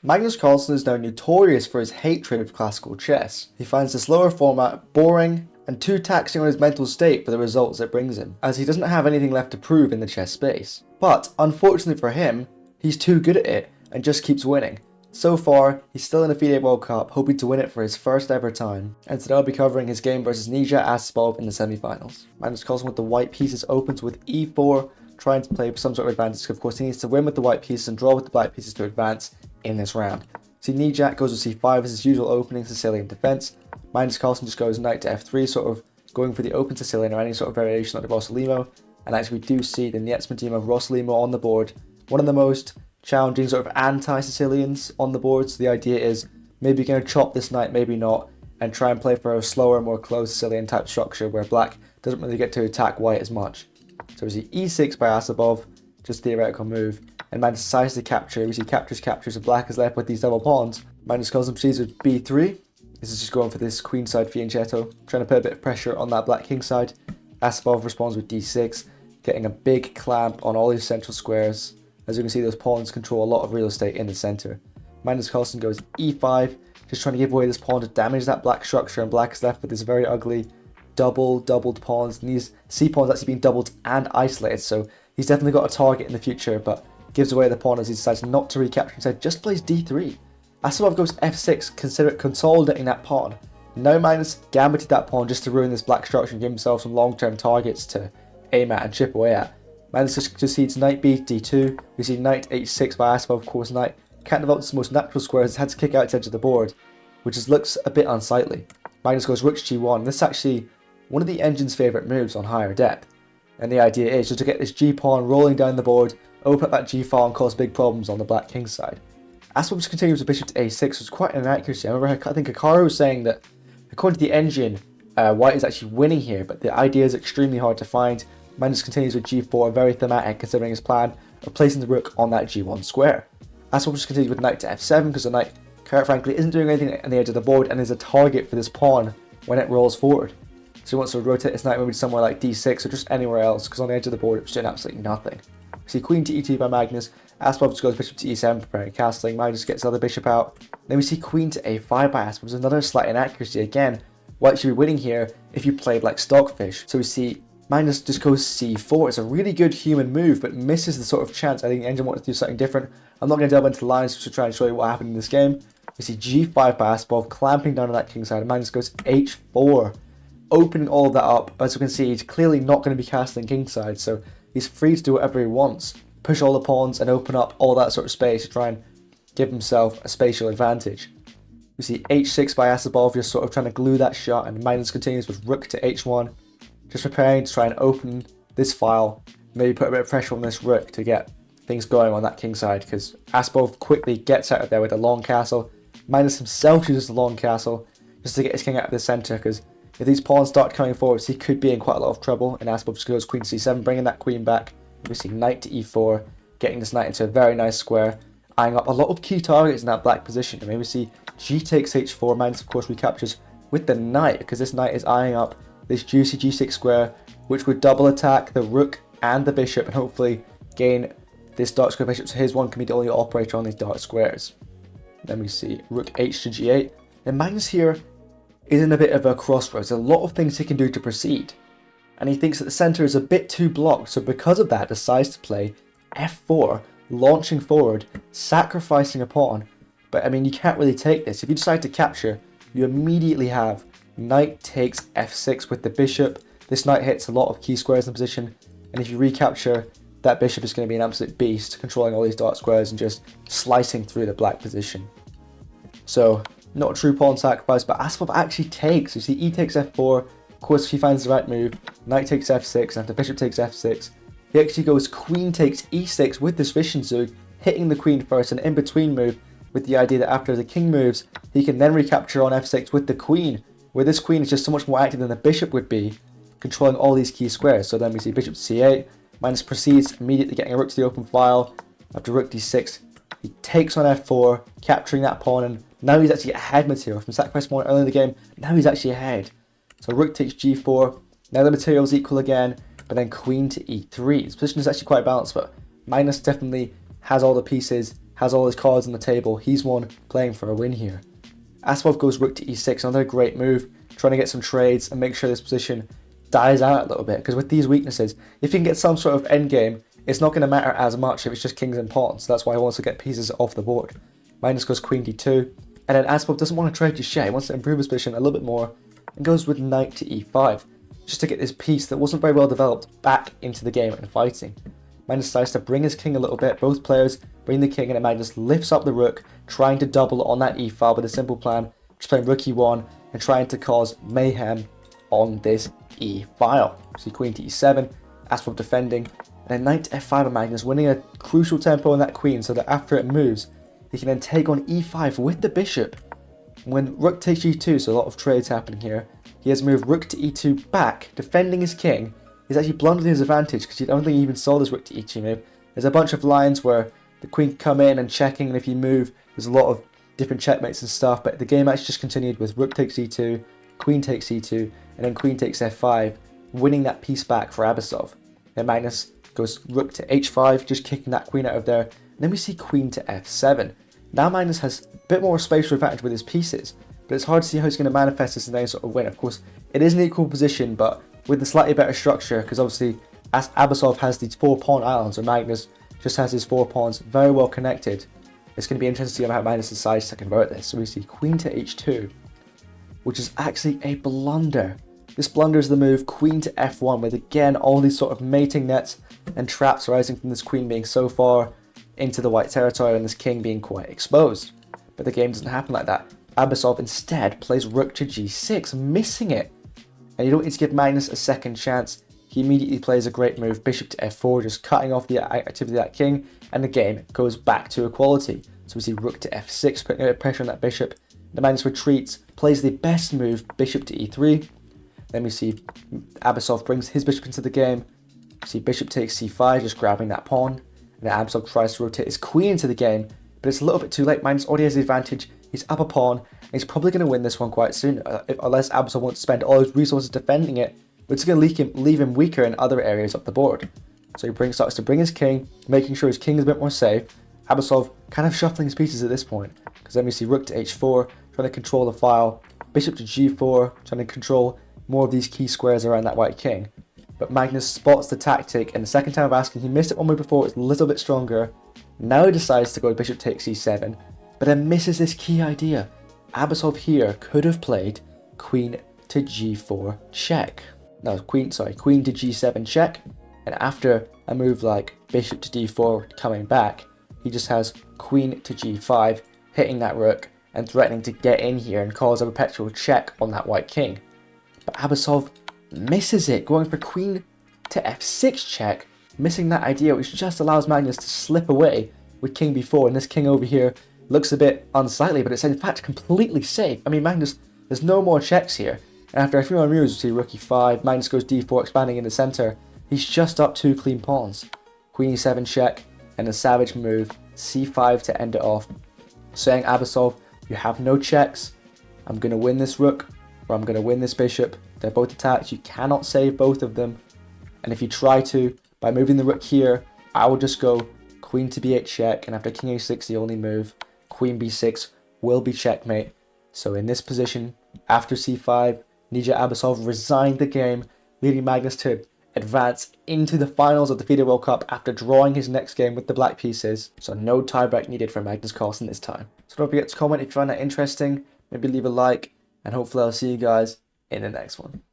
Magnus Carlsen is now notorious for his hatred of classical chess. He finds the slower format boring and too taxing on his mental state for the results it brings him, as he doesn't have anything left to prove in the chess space. But, unfortunately for him, he's too good at it and just keeps winning. So far, he's still in the FIDE World Cup, hoping to win it for his first ever time, and today I'll be covering his game versus Nijat Abasov in the semifinals. Magnus Carlsen with the white pieces opens with e4, trying to play for some sort of advantage. Of course, he needs to win with the white pieces and draw with the black pieces to advance in this round. See, Nijat goes with c5 as his usual opening Sicilian defense. Magnus Carlsen just goes knight to f3, sort of going for the open Sicilian or any sort of variation like the Rossolimo. And actually, we do see the Nijat team of Rossolimo on the board. One of the most challenging sort of anti-Sicilians on the board. So the idea is maybe you're going to chop this knight, maybe not, and try and play for a slower, more closed Sicilian type structure where black doesn't really get to attack white as much. So we see e6 by Abasov, just theoretical move, and Magnus decides to capture. We see captures, and black is left with these double pawns. Magnus Carlsen proceeds with b3. This is just going for this queenside fianchetto, trying to put a bit of pressure on that black king side. Abasov responds with d6, getting a big clamp on all these central squares. As you can see, those pawns control a lot of real estate in the center. Magnus Carlsen goes e5, just trying to give away this pawn to damage that black structure, and black is left with this very ugly doubled pawns, and these c-pawns actually being doubled and isolated, so he's definitely got a target in the future, but gives away the pawn as he decides not to recapture, instead just plays d3. Abasov goes f6, consider it consolidating that pawn. Now Magnus gambited that pawn just to ruin this black structure and give himself some long-term targets to aim at and chip away at. Magnus just proceeds knight b d2, we see knight h6 by Abasov, of course knight can't develop its most natural square as it had to kick out its edge of the board, which just looks a bit unsightly. Magnus goes rook g1, this is actually one of the engine's favourite moves on higher depth, and the idea is just to get this g-pawn rolling down the board, open up that g-file and cause big problems on the black king side. Abasov just continues with bishop to a6, which is quite an inaccuracy. I remember I think hikaru was saying that according to the engine, white is actually winning here, but the idea is extremely hard to find. Magnus continues with g4, very thematic considering his plan of placing the rook on that g1 square. Abasov just continues with knight to f7 because the knight, quite frankly, isn't doing anything on the edge of the board and is a target for this pawn when it rolls forward. So he wants to rotate his knight maybe somewhere like d6 or just anywhere else, because on the edge of the board it's doing absolutely nothing. We see queen to e2 by Magnus. Abasov just goes bishop to e7, preparing castling. Magnus gets the other bishop out. Then we see queen to a5 by Abasov. There's another slight inaccuracy. Again, white should be winning here if you played like stockfish. So we see Magnus just goes c4. It's a really good human move, but misses the sort of chance. I think the engine wanted to do something different. I'm not going to delve into the lines to try and show you what happened in this game. We see g5 by Abasov, clamping down on that king side. Magnus goes h4. Opening all of that up. As you can see, he's clearly not going to be casting kingside, so he's free to do whatever he wants. Push all the pawns and open up all that sort of space to try and give himself a spatial advantage. We see h6 by Abasov, just sort of trying to glue that shut, and Magnus continues with rook to h1, just preparing to try and open this file, maybe put a bit of pressure on this rook to get things going on that king side, because Abasov quickly gets out of there with a long castle. Magnus himself uses the long castle just to get his king out of the center, because if these pawns start coming forwards, he could be in quite a lot of trouble, and Abasov just goes queen to c7, bringing that queen back. We see knight to e4, getting this knight into a very nice square, eyeing up a lot of key targets in that black position. And maybe we see g takes h4, Magnus of course recaptures with the knight, because this knight is eyeing up this juicy g6 square, which would double attack the rook and the bishop, and hopefully gain this dark square bishop, so his one can be the only operator on these dark squares. Then we see rook h to g8, and Magnus here is in a bit of a crossroads. There's a lot of things he can do to proceed, and he thinks that the center is a bit too blocked, so because of that decides to play f4, launching forward, sacrificing a pawn. But I mean, you can't really take this. If you decide to capture, you immediately have knight takes f6 with the bishop. This knight hits a lot of key squares in position, and if you recapture, that bishop is going to be an absolute beast, controlling all these dark squares and just slicing through the black position. So not a true pawn sacrifice, but Abasov actually takes. You see e takes f4, of course if he finds the right move, knight takes f6, and after bishop takes f6, he actually goes queen takes e6 with this Zwischenzug, hitting the queen first, and in between move with the idea that after the king moves, he can then recapture on f6 with the queen, where this queen is just so much more active than the bishop would be, controlling all these key squares. So then we see bishop to c8, Magnus proceeds, immediately getting a rook to the open file. After rook d6, he takes on f4, capturing that pawn, and now he's actually ahead material from sacrifice pawn early in the game. Now he's actually ahead. So rook takes g4, now the material is equal again, but then queen to e3. His position is actually quite balanced, but Magnus definitely has all the pieces, has all his cards on the table. He's one playing for a win here. Abasov goes rook to e6, another great move, trying to get some trades and make sure this position dies out a little bit, because with these weaknesses, if you can get some sort of endgame, it's not going to matter as much if it's just kings and pawns. So that's why he wants to get pieces off the board. Magnus goes queen d2, and then Abasov doesn't want to trade just yet. He wants to improve his position a little bit more and goes with knight to e5, just to get this piece that wasn't very well developed back into the game and fighting. Magnus decides to bring his king a little bit. Both players bring the king, and then Magnus lifts up the rook, trying to double on that e-file with a simple plan, just playing rook e1 and trying to cause mayhem on this e-file. See queen to e7, Abasov defending, and then knight to f5 and Magnus winning a crucial tempo on that queen so that after it moves, he can then take on e5 with the bishop. When rook takes g2, so a lot of trades happening here, he has moved rook to e2 back, defending his king. He's actually blundered his advantage because I don't think he even saw this rook to e2 move. There's a bunch of lines where the queen can come in and checking, and if you move, there's a lot of different checkmates and stuff, but the game actually just continued with rook takes e2, queen takes e2, and then queen takes f5, winning that piece back for Abasov. Then Magnus goes rook to h5, just kicking that queen out of there, and then we see queen to f7. Now Magnus has a bit more spatial advantage with his pieces, but it's hard to see how he's going to manifest this in any sort of win. Of course, it is an equal position, but with a slightly better structure, because obviously as Abasov has these 4 pawn islands, and Magnus just has his 4 pawns very well connected. It's going to be interesting to see how Magnus decides to convert this. So we see queen to h2, which is actually a blunder. This blunder is the move queen to f1, with again all these sort of mating nets and traps arising from this queen being so far into the white territory and this king being quite exposed. But the game doesn't happen like that. Abasov instead plays rook to g6, missing it. And you don't need to give Magnus a second chance. He immediately plays a great move, bishop to f4, just cutting off the activity of that king, and the game goes back to equality. So we see rook to f6, putting a bit of pressure on that bishop. The Magnus retreats, plays the best move, bishop to e3. Then we see Abasov brings his bishop into the game. We see bishop takes c5, just grabbing that pawn. And then Abasov tries to rotate his queen into the game, but it's a little bit too late. Magnus already has the advantage. He's up a pawn, and he's probably going to win this one quite soon, unless Abasov wants to spend all his resources defending it, which is going to leave him weaker in other areas of the board. So he starts to bring his king, making sure his king is a bit more safe. Abasov kind of shuffling his pieces at this point, because then we see rook to h4, trying to control the file, bishop to g4, trying to control more of these key squares around that white king. But Magnus spots the tactic, and the second time of asking, he missed it one move before, it's a little bit stronger. Now he decides to go bishop takes e7, but then misses this key idea. Abasov here could have played queen to g4 check. No, queen to g7 check, and after a move like bishop to d4 coming back, he just has queen to g5, hitting that rook and threatening to get in here and cause a perpetual check on that white king. But Abasov misses it, going for queen to f6 check, missing that idea, which just allows Magnus to slip away with king b4, and this king over here looks a bit unsightly, but it's in fact completely safe. I mean, Magnus, there's no more checks here, and after a few more moves, we see rook e5, Magnus goes d4, expanding in the center. He's just up 2 clean pawns. Queen e7 check, and a savage move, c5 to end it off, saying Abasov, you have no checks, I'm going to win this rook, or I'm going to win this bishop. They're both attacked, you cannot save both of them, and if you try to, by moving the rook here, I will just go queen to b8 check, and after king a6 the only move, queen b6 will be checkmate. So in this position, after c5, Nijat Abasov resigned the game, leading Magnus to advance into the finals of the FIDE World Cup after drawing his next game with the black pieces. So no tiebreak needed for Magnus Carlsen this time. So don't forget to comment if you find that interesting, maybe leave a like, and hopefully I'll see you guys in the next one.